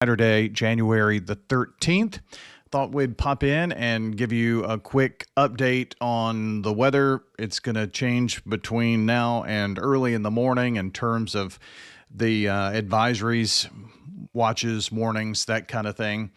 Saturday, January the 13th. Thought we'd pop in and give you a quick update on the weather. It's going to change between now and early in the morning in terms of the advisories, watches, warnings, that kind of thing.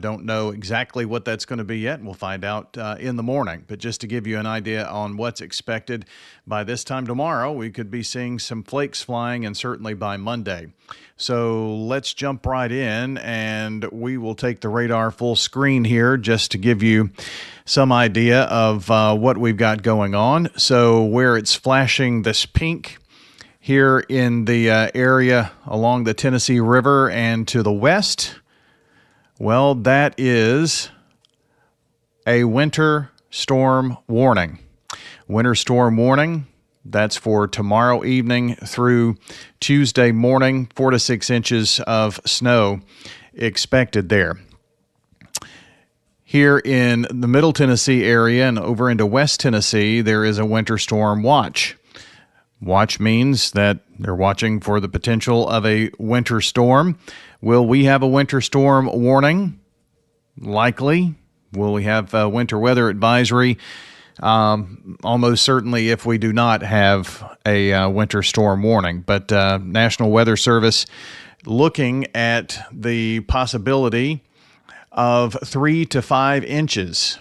Don't know exactly what that's going to be yet. We'll find out in the morning. But just to give you an idea on what's expected, by this time tomorrow, we could be seeing some flakes flying, and certainly by Monday. So let's jump right in, and we will take the radar full screen here just to give you some idea of what we've got going on. So where it's flashing this pink here in the area along the Tennessee River and to the west, well, that is a winter storm warning. Winter storm warning, that's for tomorrow evening through Tuesday morning, 4 to 6 inches of snow expected there. Here in the Middle Tennessee area and over into West Tennessee, there is a winter storm watch. Watch means that they're watching for the potential of a winter storm. Will we have a winter storm warning? Likely. Will we have a winter weather advisory? Almost certainly if we do not have a winter storm warning. But National Weather Service looking at the possibility of 3 to 5 inches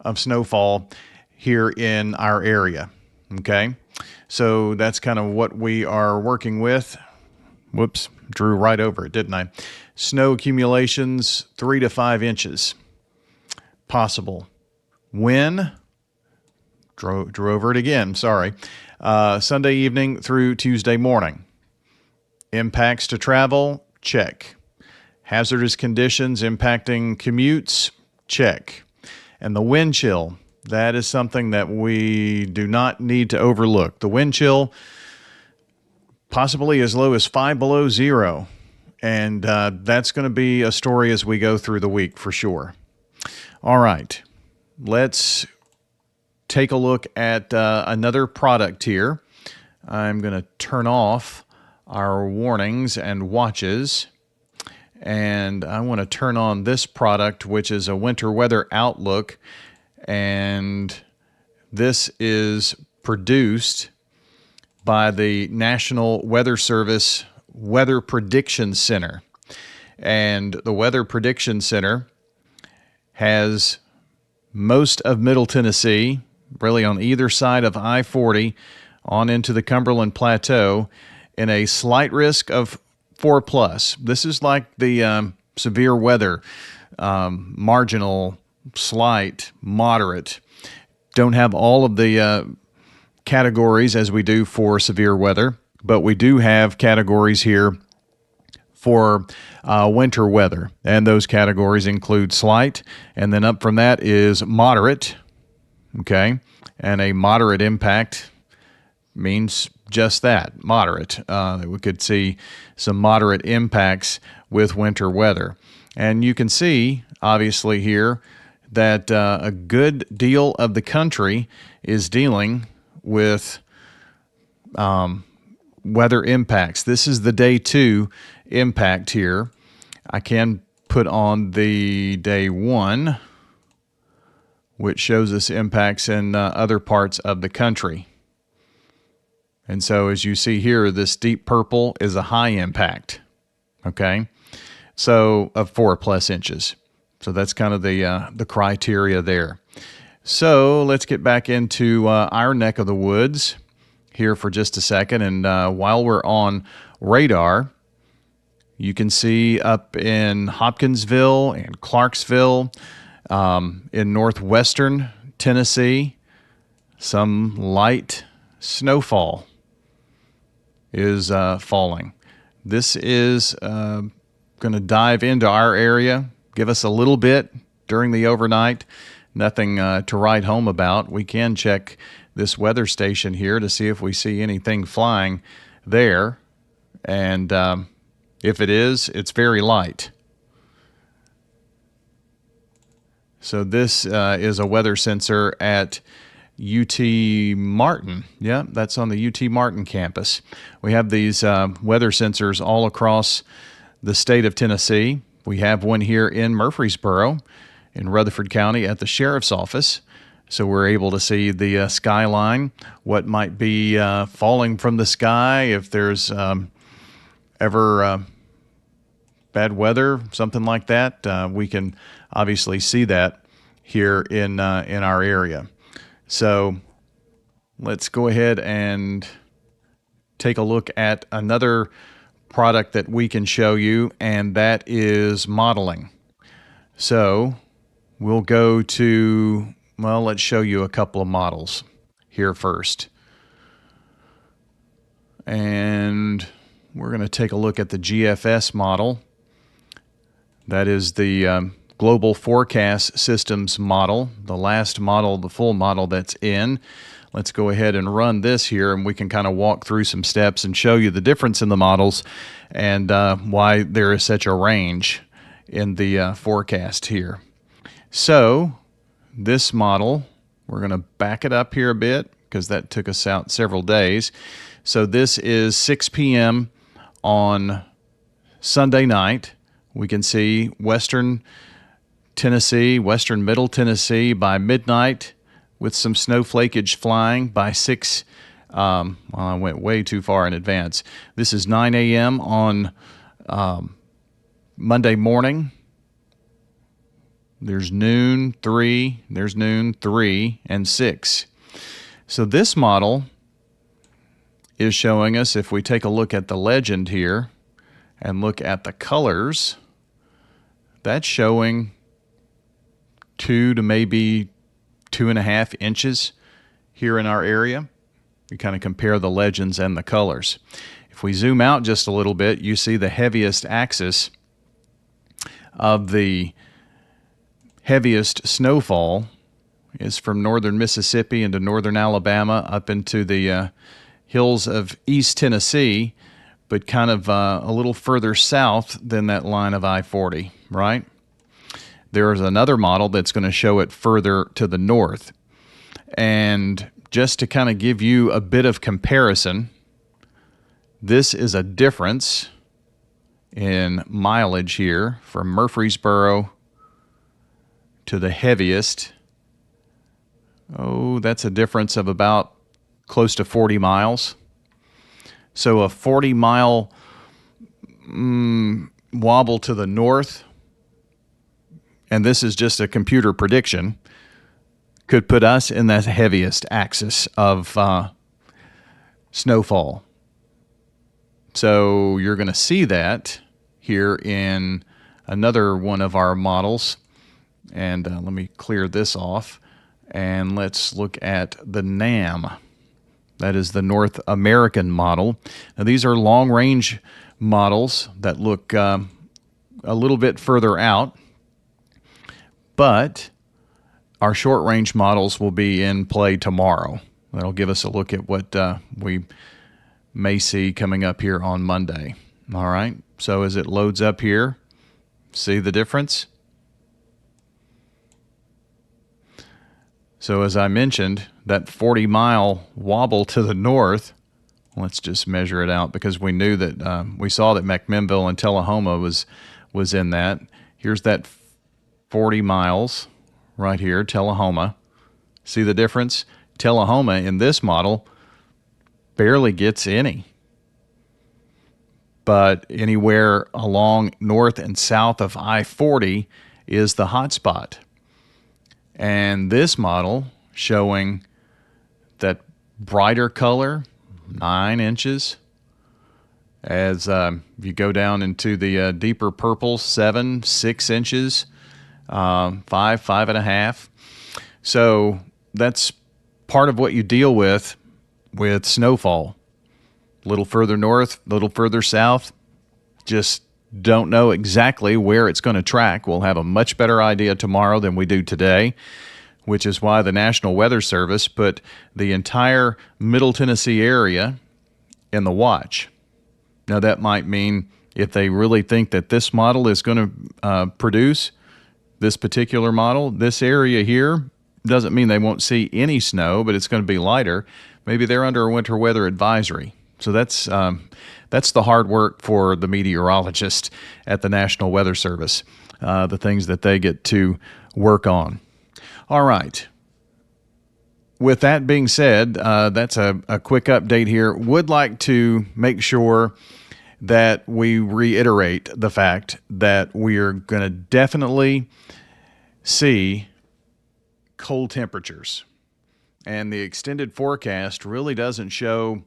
of snowfall here in our area. Okay? So that's kind of what we are working with. Whoops, drew right over it, didn't I? Snow accumulations, 3 to 5 inches possible. When? Drew over it again, sorry. Sunday evening through Tuesday morning. Impacts to travel? Check. Hazardous conditions impacting commutes? Check. And the wind chill, that is something that we do not need to overlook. The wind chill, possibly as low as 5 below zero. And that's going to be a story as we go through the week for sure. All right, let's take a look at another product here. I'm going to turn off our warnings and watches. And I want to turn on this product, which is a winter weather outlook. And this is produced by the National Weather Service Weather Prediction Center. And the Weather Prediction Center has most of Middle Tennessee, really on either side of I-40, on into the Cumberland Plateau, in a slight risk of 4+. This is like the severe weather, marginal, slight, moderate. Don't have all of the categories as we do for severe weather, but we do have categories here for winter weather, and those categories include slight, and then up from that is moderate, okay, and a moderate impact means just that, moderate. We could see some moderate impacts with winter weather, and you can see, obviously here, that a good deal of the country is dealing with weather impacts. This is the day 2 impact here. I can put on the day 1, which shows us impacts in other parts of the country. And so as you see here, this deep purple is a high impact, okay? So of 4+ inches. So that's kind of the criteria there. So let's get back into our neck of the woods here for just a second. And while we're on radar, you can see up in Hopkinsville and Clarksville, in northwestern Tennessee, some light snowfall is falling. This is going to dive into our area, give us a little bit during the overnight. Nothing to write home about. We can check this weather station here to see if we see anything flying there. And if it is, it's very light. So this is a weather sensor at UT Martin. Yeah, that's on the UT Martin campus. We have these weather sensors all across the state of Tennessee. We have one here in Murfreesboro in Rutherford County at the sheriff's office. So we're able to see the skyline, what might be falling from the sky, if there's ever bad weather, something like that. We can obviously see that here in our area. So let's go ahead and take a look at another product that we can show you, and that is modeling. So we'll go to, well, let's show you a couple of models here first. And we're going to take a look at the GFS model. That is the Global Forecast Systems model, the last model, the full model that's in. Let's go ahead and run this here, and we can kind of walk through some steps and show you the difference in the models and why there is such a range in the forecast here. So this model, we're going to back it up here a bit because that took us out several days. So this is 6 p.m. on Sunday night. We can see western Tennessee, western middle Tennessee by midnight, with some snow flakage flying by 6. Well, I went way too far in advance. This is 9 a.m. on Monday morning. There's noon, 3, there's noon, 3, and 6. So this model is showing us, if we take a look at the legend here and look at the colors, that's showing 2 to maybe 2.5 inches here in our area. We kind of compare the legends and the colors. If we zoom out just a little bit, you see the heaviest axis of the heaviest snowfall is from northern Mississippi into northern Alabama up into the hills of East Tennessee, but kind of a little further south than that line of I-40, right? There is another model that's going to show it further to the north. And just to kind of give you a bit of comparison, this is a difference in mileage here from Murfreesboro to the heaviest. Oh, that's a difference of about close to 40 miles. So a 40-mile wobble to the north, and this is just a computer prediction, could put us in that heaviest axis of snowfall. So you're going to see that here in another one of our models. And let me clear this off, and let's look at the NAM. That is the North American model. Now, these are long-range models that look a little bit further out, but our short-range models will be in play tomorrow. That'll give us a look at what we may see coming up here on Monday. All right, so as it loads up here, see the difference? So as I mentioned, that 40-mile wobble to the north, let's just measure it out because we knew that we saw that McMinnville and Tullahoma was in that. Here's that 40 miles right here, Tullahoma. See the difference? Tullahoma in this model barely gets any. But anywhere along north and south of I-40 is the hot spot. And this model showing that brighter color, 9 inches. As you go down into the deeper purple, 7, 6 inches, 5, 5.5. So that's part of what you deal with snowfall. A little further north, a little further south, just don't know exactly where it's going to track. We'll have a much better idea tomorrow than we do today, which is why the National Weather Service put the entire Middle Tennessee area in the watch. Now, that might mean if they really think that this model is going to produce this particular model, this area here doesn't mean they won't see any snow, but it's going to be lighter. Maybe they're under a winter weather advisory. So that's the hard work for the meteorologist at the National Weather Service, the things that they get to work on. All right. With that being said, that's a quick update here. Would like to make sure that we reiterate the fact that we are going to definitely see cold temperatures. And the extended forecast really doesn't show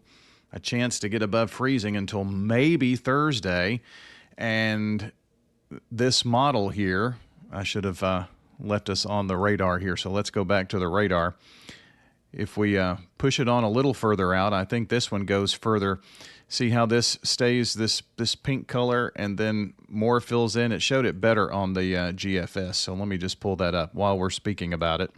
a chance to get above freezing until maybe Thursday. And this model here, I should have left us on the radar here. So let's go back to the radar. If we push it on a little further out, I think this one goes further. See how this stays this pink color and then more fills in? It showed it better on the GFS. So let me just pull that up while we're speaking about it.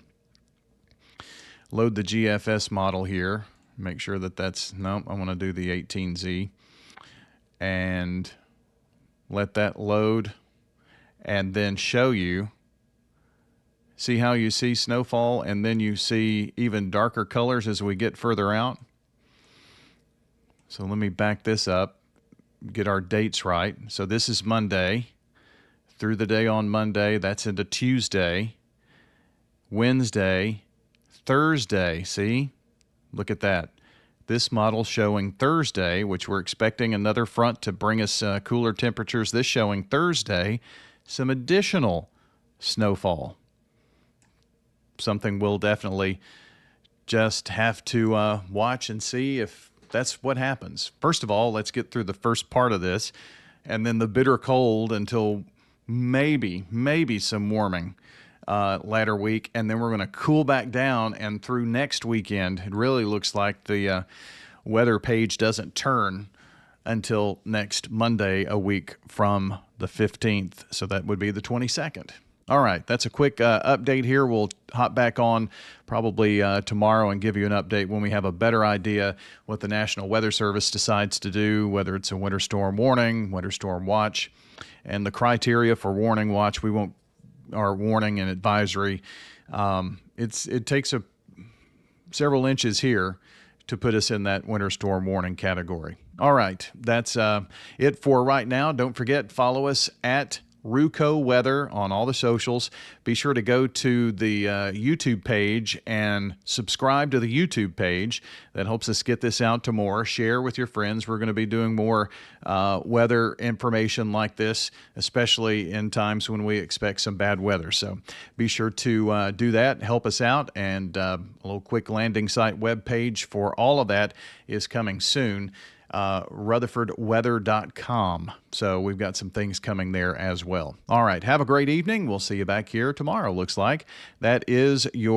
Load the GFS model here. Make sure that that's, no, I want to do the 18Z. And let that load and then show you. See how you see snowfall and then you see even darker colors as we get further out? So let me back this up, get our dates right. So this is Monday, through the day on Monday, that's into Tuesday, Wednesday, Thursday. See, look at that. This model showing Thursday, which we're expecting another front to bring us cooler temperatures. This showing Thursday, some additional snowfall. Something we'll definitely just have to watch and see if that's what happens. First of all, let's get through the first part of this, and then the bitter cold until maybe some warming latter week, and then we're going to cool back down, and through next weekend, it really looks like the weather page doesn't turn until next Monday, a week from the 15th. So that would be the 22nd. All right, that's a quick update here. We'll hop back on probably tomorrow and give you an update when we have a better idea what the National Weather Service decides to do, whether it's a winter storm warning, winter storm watch, and the criteria for warning watch. We won't, or warning and advisory. It takes several inches here to put us in that winter storm warning category. All right, that's it for right now. Don't forget, follow us at Ruco Weather on all the socials. Be sure to go to the YouTube page and subscribe to the YouTube page. That helps us get this out to more. Share with your friends. We're going to be doing more weather information like this, especially in times when we expect some bad weather. So be sure to do that. Help us out. And a little quick landing site web page for all of that is coming soon. RutherfordWeather.com. So we've got some things coming there as well. All right. Have a great evening. We'll see you back here tomorrow, looks like. That is your